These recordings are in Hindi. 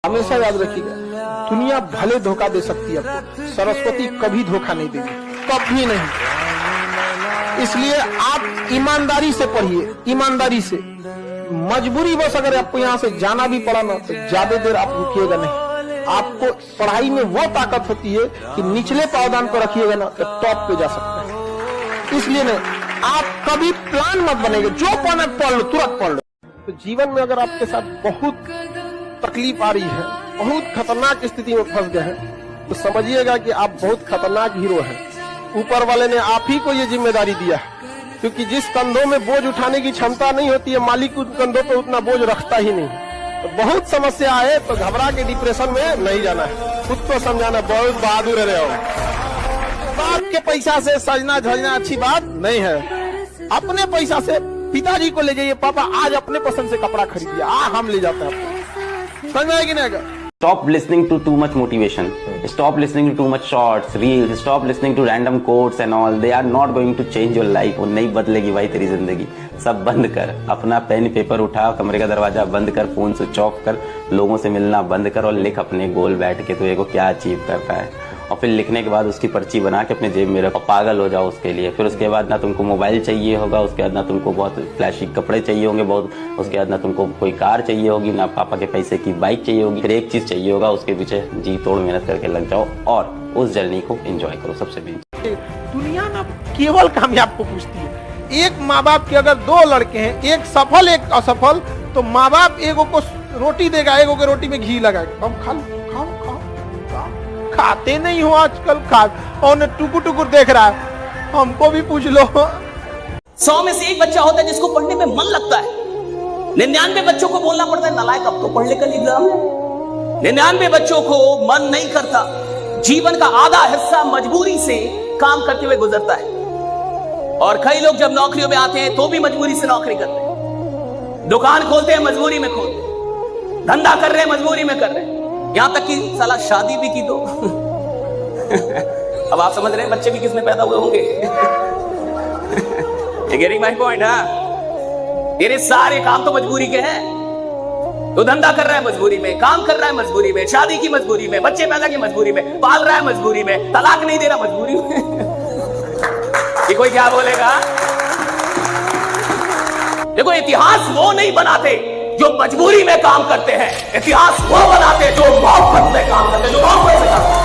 हमेशा याद रखिएगा, दुनिया भले धोखा दे सकती है आपको, सरस्वती कभी धोखा नहीं देगी, कभी नहीं। इसलिए आप ईमानदारी से पढ़िए, ईमानदारी से। मजबूरी बस अगर आपको यहाँ से जाना भी पड़ा ना तो ज्यादा देर आप रुकिएगा नहीं। आपको पढ़ाई में वो ताकत होती है कि निचले पावदान को रखिएगा ना तो टॉप पे जा सकता है। इसलिए नहीं, आप कभी प्लान मत बनेंगे, जो पढ़ना पढ़ लो, तुरंत पढ़ लो। तो जीवन में अगर आपके साथ बहुत तकलीफ आ रही है, बहुत खतरनाक स्थिति में फंस गए हैं, तो समझिएगा कि आप बहुत खतरनाक हीरो हैं। ऊपर वाले ने आप ही को ये जिम्मेदारी दिया है, क्योंकि जिस कंधों में बोझ उठाने की क्षमता नहीं होती है, मालिक उन कंधों पे उतना बोझ रखता ही नहीं। तो बहुत समस्या आए तो घबरा के डिप्रेशन में नहीं जाना है, खुद को समझाना बहुत बहादुर रहे हो। बाप के पैसा से सजना धजना अच्छी बात नहीं है। अपने पैसा से पिताजी को ले जाइए, पापा आज अपने पसंद से कपड़ा खरीदिए, हम ले जाते हैं आपको, समझ में आएगी ना? Stop listening to too much motivation. Stop listening to too much shorts, reels. Stop listening to random quotes and all. They are not going to change your life. वो नहीं बदलेगी भाई तेरी जिंदगी। सब बंद कर, अपना पेन पेपर उठा, कमरे का दरवाजा बंद कर, फोन स्विच ऑफ कर, लोगों से मिलना बंद कर और लिख अपने गोल बैठ के तो को क्या अचीव करना है। और फिर लिखने के बाद उसकी पर्ची बना के अपने जेब में रखो, पागल हो जाओ उसके लिए। फिर उसके बाद ना तुमको मोबाइल चाहिए होगा, उसके बाद ना तुमको बहुत फ्लैशी कपड़े चाहिए होंगे बहुत, उसके बाद ना तुमको कोई कार चाहिए होगी, ना पापा के पैसे की बाइक चाहिए होगी। फिर एक चीज चाहिए होगा, उसके पीछे जी तोड़ मेहनत करके लग जाओ और उस जर्नी को एंजॉय करो। सबसे मेन दुनिया ना केवल कामयाब को पूछती है। एक माँ बाप के अगर दो लड़के हैं, एक सफल एक असफल, तो माँ बाप एगो को रोटी देगा, एगो के रोटी में घी लगाएगा, हम खा खाते नहीं हो आजकल, और टुकुर टुकुर देख रहा है, हमको भी पूछ लो। 100 में से एक बच्चा होता है जिसको पढ़ने में मन लगता है। 99 बच्चों को बोलना पड़ता है नालायक अब तो पढ़ ले, कल एग्जाम है। 99 बच्चों को मन नहीं करता। जीवन का आधा हिस्सा मजबूरी से काम करते हुए गुजरता है। और कई लोग जब नौकरियों में आते हैं तो भी मजबूरी से नौकरी करते हैं, दुकान खोलते हैं मजबूरी में खोलते हैं, धंधा कर रहे हैं मजबूरी में कर रहे हैं, यहां तक कि साला शादी भी की तो अब आप समझ रहे हैं बच्चे भी किसमें पैदा हुए होंगे। Getting my point? तेरे सारे काम तो मजबूरी के हैं। तो धंधा कर रहा है मजबूरी में, काम कर रहा है मजबूरी में, शादी की मजबूरी में, बच्चे पैदा की मजबूरी में, पाल रहा है मजबूरी में, तलाक नहीं दे रहा मजबूरी में। ये कोई क्या बोलेगा? देखो इतिहास वो नहीं बनाते जो मजबूरी में काम करते हैं, इतिहास वो बनाते जो मोहब्बत में काम करते हैं, जो मोहब्बत से काम करते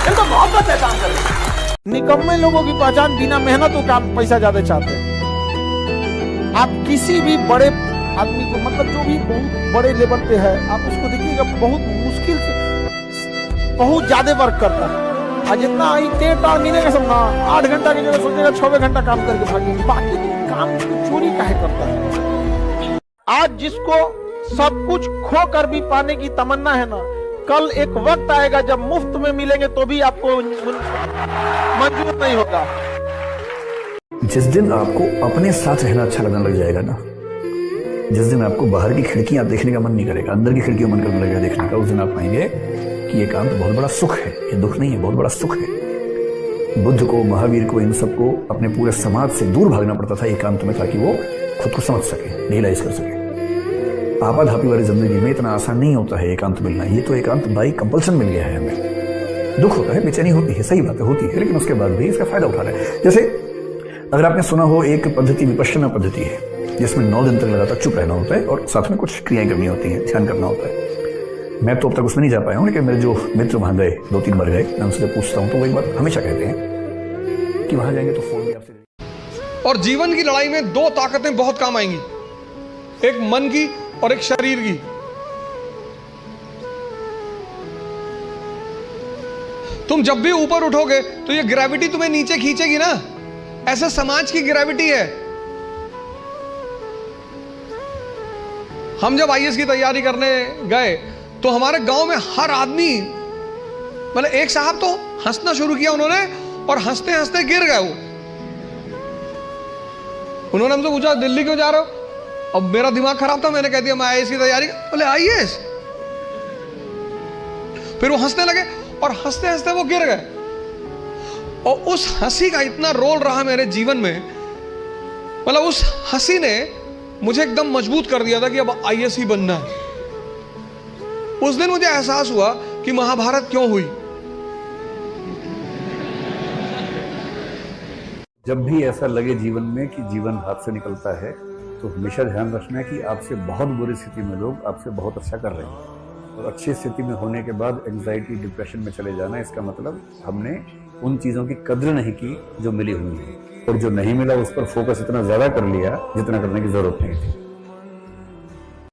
हैं, तो मोहब्बत में काम करते हैं। निकम्मे लोगों की पहचान बिना मेहनत और काम पैसा ज्यादा चाहते हैं। आप किसी भी बड़े आदमी को, मतलब जो भी बहुत बड़े लेवल पे है, आप उसको देखिएगा बहुत मुश्किल से बहुत ज्यादा वर्क करता है। आज जितना मिलेगा सब ना 8 घंटा की जगह सोचेगा 6 घंटा काम करके भागेंगे, बाकी काम चोरी काहे करता है। आज जिसको सब कुछ खो कर भी पाने की तमन्ना है ना, कल एक वक्त आएगा जब मुफ्त में मिलेंगे तो भी आपको मंजूर नहीं होगा। जिस दिन आपको अपने साथ रहना अच्छा लगने लग जाएगा ना, जिस दिन आपको बाहर की खिड़कियां देखने का मन नहीं करेगा, अंदर की खिड़कियां मन करने लगेगा देखने का, उस दिन आप पाएंगे कि ये काम तो बहुत बड़ा सुख है, ये दुख नहीं है, बहुत बड़ा सुख है। बुद्ध को, महावीर को, इन सबको अपने पूरे समाज से दूर भागना पड़ता था एकांत में, ताकि वो खुद को समझ सके, रियलाइज कर सके। आपाधापी वाली जिंदगी में इतना आसान नहीं होता है एकांत मिलना। ये तो एकांत बाई कंपल्सन मिल गया है हमें। दुख होता है, बेचैनी होती है, सही बात है, होती है, लेकिन उसके बाद भी इसका फायदा उठा रहे हैं। जैसे अगर आपने सुना हो एक पद्धति विपश्यना पद्धति है, जिसमें 9 दिन तक लगातार चुप रहना होता है और साथ में कुछ क्रियाएं करनी होती हैं, ध्यान करना होता है। मैं तो अब तक उसमें नहीं जा पाया हूं, लेकिन मेरे जो मित्र वहां गए, 2-3 बार गए, मैं उनसे पूछता हूं तो वो एक बात हमेशा कहते हैं कि वहां जाएंगे तो फोन भी आपसे। और जीवन की लड़ाई में 2 ताकतें बहुत काम आएंगी, एक मन की और एक शरीर की। तुम जब भी ऊपर उठोगे तो ये ग्रेविटी तुम्हें नीचे खींचेगी ना, ऐसा समाज की ग्रेविटी है। हम जब आईएएस की तैयारी करने गए तो हमारे गांव में हर आदमी, मतलब एक साहब तो हंसना शुरू किया उन्होंने, और हंसते हंसते गिर गए वो। उन्होंने हमसे पूछा दिल्ली क्यों जा रहे हो? अब मेरा दिमाग खराब था, मैंने कह दिया मैं आईएएस की तैयारी। बोले आईएएस? फिर वो हंसने लगे और हंसते हंसते वो गिर गए। और उस हंसी का इतना रोल रहा मेरे जीवन में, मतलब उस हंसी ने मुझे एकदम मजबूत कर दिया था कि अब आईएएस ही बनना है। उस दिन मुझे एहसास हुआ कि महाभारत क्यों हुई। जब भी ऐसा लगे जीवन में कि जीवन हाथ से निकलता है, तो हमेशा ध्यान रखना है कि आपसे बहुत बुरी स्थिति में लोग आपसे बहुत अच्छा कर रहे हैं, और अच्छी स्थिति में होने के बाद एंजाइटी डिप्रेशन में चले जाना, इसका मतलब हमने उन चीज़ों की कद्र नहीं की जो मिली हुई है, और जो नहीं मिला उस पर फोकस इतना ज़्यादा कर लिया जितना करने की ज़रूरत नहीं थी।